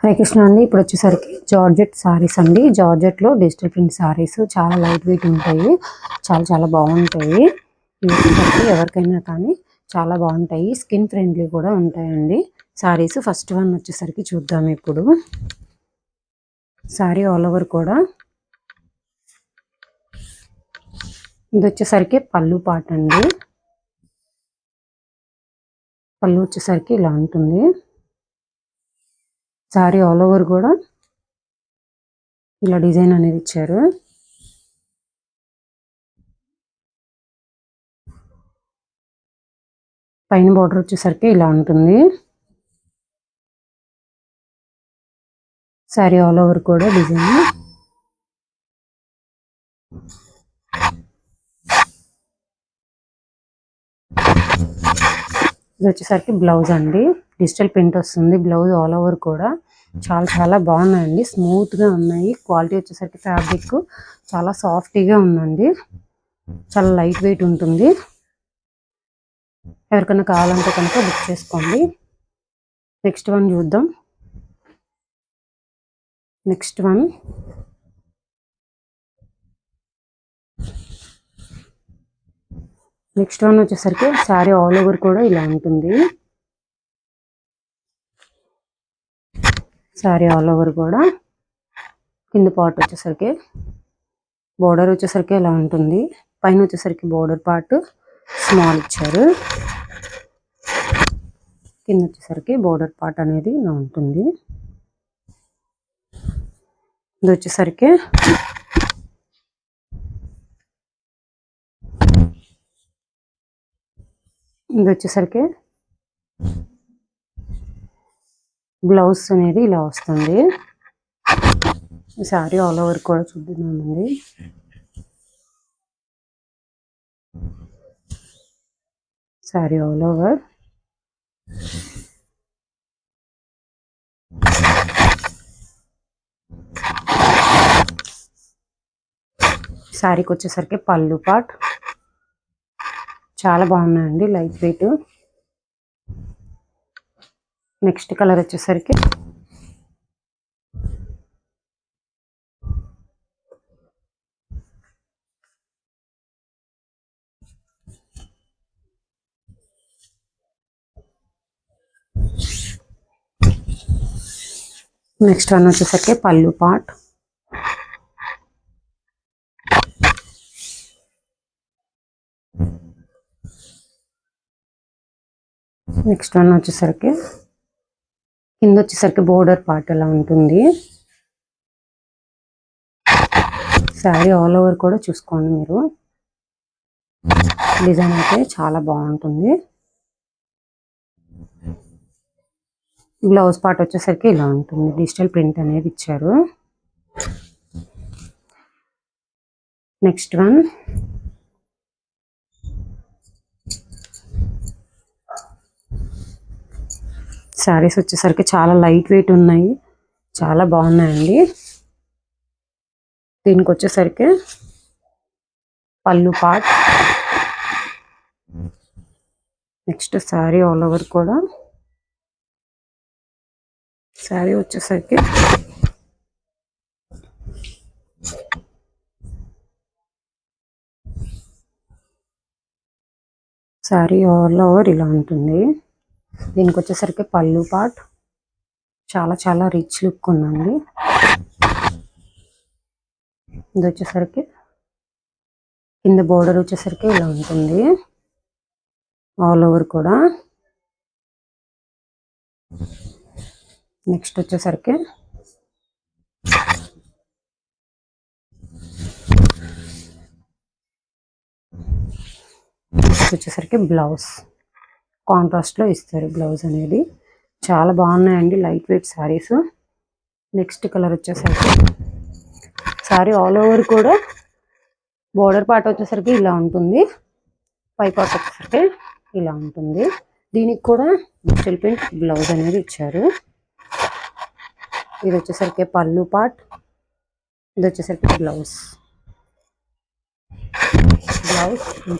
హరే కృష్ణ అండి. ఇప్పుడు వచ్చేసరికి జార్జెట్ సారీస్ అండి. జార్జెట్లో డిజిటల్ ప్రింట్ సారీస్ చాలా లైట్ వెయిట్ ఉంటాయి. చాలా చాలా బాగుంటాయి. ఇవి వచ్చేసరికి ఎవరికైనా కానీ చాలా బాగుంటాయి. స్కిన్ ఫ్రెండ్లీ కూడా ఉంటాయండి సారీస్. ఫస్ట్ వన్ వచ్చేసరికి చూద్దాం. ఇప్పుడు సారీ ఆల్ ఓవర్ కూడా ఇది వచ్చేసరికి పళ్ళు పాట అండి. పళ్ళు వచ్చేసరికి ఇలా ఉంటుంది. సారీ ఆల్ ఓవర్ కూడా ఇలా డిజైన్ అనేది ఇచ్చారు. పైన బార్డర్ వచ్చేసరికి ఇలా ఉంటుంది. సారీ ఆల్ ఓవర్ కూడా డిజైన్. ఇది వచ్చేసరికి బ్లౌజ్ అండి. డిజిటల్ ప్రింట్ వస్తుంది. బ్లౌజ్ ఆల్ ఓవర్ కూడా చాలా చాలా బాగున్నాయండి. స్మూత్గా ఉన్నాయి. క్వాలిటీ వచ్చేసరికి ఫ్యాబ్రిక్ చాలా సాఫ్ట్గా ఉందండి. చాలా లైట్ వెయిట్ ఉంటుంది. ఎవరికైనా కావాలంటే కనుక బుక్ చేసుకోండి. నెక్స్ట్ వన్ చూద్దాం. నెక్స్ట్ వన్ వచ్చేసరికి శారీ ఆల్ ఓవర్ కూడా ఇలా ఉంటుంది. శారీ ఆల్ ఓవర్ కూడా కింద పార్ట్ వచ్చేసరికి బోర్డర్ వచ్చేసరికి ఇలా ఉంటుంది. పైన వచ్చేసరికి బోర్డర్ పార్ట్ స్మాల్ ఇచ్చారు. కింద వచ్చేసరికి బోర్డర్ పార్ట్ అనేది ఇలా ఉంటుంది. ఇది వచ్చేసరికి బ్లౌజ్ అనేది ఇలా వస్తుంది. శారీ ఆల్ ఓవర్ కూడా చూద్దామండి. శారీ ఆల్ ఓవర్ శారీకి వచ్చేసరికి పళ్ళు పార్ట్ చాలా బాగున్నాయండి. Light weight. నెక్స్ట్ కలర్ వచ్చేసరికి నెక్స్ట్ వన్ వచ్చేసరికి పళ్ళు పార్ట్. నెక్స్ట్ వన్ వచ్చేసరికి కింద వచ్చేసరికి బోర్డర్ పార్ట్ ఎలా ఉంటుంది. శారీ ఆల్ ఓవర్ కూడా చూసుకోండి మీరు. డిజైన్ అయితే చాలా బాగుంటుంది. బ్లౌజ్ పార్ట్ వచ్చేసరికి ఇలా ఉంటుంది. డిజిటల్ ప్రింట్ అనేది ఇచ్చారు. నెక్స్ట్ వన్ శారీస్ వచ్చేసరికి చాలా లైట్ వెయిట్ ఉన్నాయి. చాలా బాగున్నాయండి. దీనికి వచ్చేసరికి పళ్ళు part. Next sari all over కూడా శారీ వచ్చేసరికి శారీ ఆల్ ఓవర్ ఇలా ఉంటుంది. దీనికి వచ్చేసరికి పళ్ళు పార్ట్ చాలా చాలా రిచ్ లుక్ ఉందండి. ఇది వచ్చేసరికి కింద బోర్డర్ వచ్చేసరికి ఇలా ఉంటుంది. ఆల్ ఓవర్ కూడా. నెక్స్ట్ వచ్చేసరికి బ్లౌజ్ కాంట్రాస్ట్లో ఇస్తారు. బ్లౌజ్ అనేది చాలా బాగున్నాయండి. Light weight saris. Next colour వచ్చేసరికి శారీ ఆల్ ఓవర్ కూడా బోర్డర్ పార్ట్ వచ్చేసరికి ఇలా ఉంటుంది. పై పార్ట్ వచ్చేసరికి ఇలా ఉంటుంది. దీనికి కూడా డిజిటల్ ప్రింట్ బ్లౌజ్ అనేది ఇచ్చారు. ఇది వచ్చేసరికి పళ్ళు పార్ట్. ఇది వచ్చేసరికి బ్లౌజ్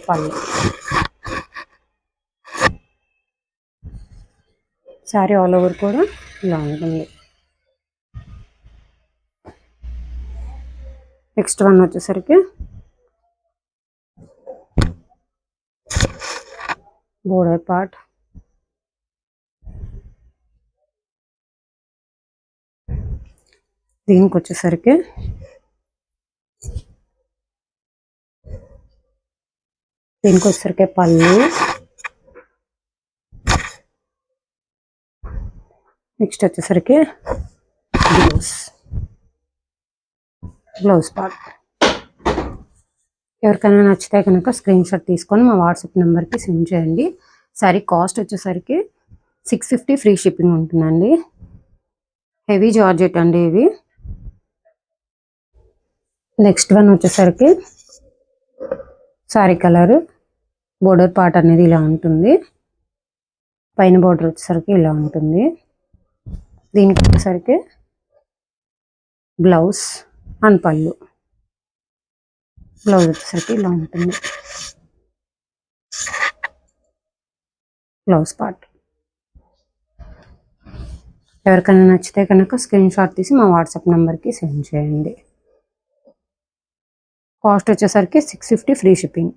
పళ్ళు. శారీ ఆల్ ఓవర్ కూడా ఇలా ఉంటుంది. నెక్స్ట్ వన్ వచ్చేసరికి బోర్డర్ పార్ట్, దీనికి వచ్చేసరికి పళ్ళు, నెక్స్ట్ వచ్చేసరికి బ్లౌజ్ పార్ట్. ఎవరికైనా నచ్చితే కనుక స్క్రీన్ షాట్ తీసుకొని మా వాట్సాప్ నెంబర్కి సెండ్ చేయండి. సారీ కాస్ట్ వచ్చేసరికి 650 ఫ్రీ షిప్పింగ్ ఉంటుందండి. హెవీ జార్జెట్ అండి ఇవి. నెక్స్ట్ వన్ వచ్చేసరికి సారీ కలర్, బోర్డర్ పార్ట్ అనేది ఇలా ఉంటుంది, పైన బోర్డర్ వచ్చేసరికి ఇలా ఉంటుంది. దీనికి వచ్చేసరికి బ్లౌజ్ అండ్ పళ్ళు. బ్లౌజ్ వచ్చేసరికి ఇలా ఉంటుంది, బ్లౌజ్ పార్ట్. ఎవరికైనా నచ్చితే కనుక స్క్రీన్ షాట్ తీసి మా వాట్సాప్ నెంబర్కి సెండ్ చేయండి. కాస్ట్ వచ్చేసరికి 650 ఫ్రీ షిప్పింగ్.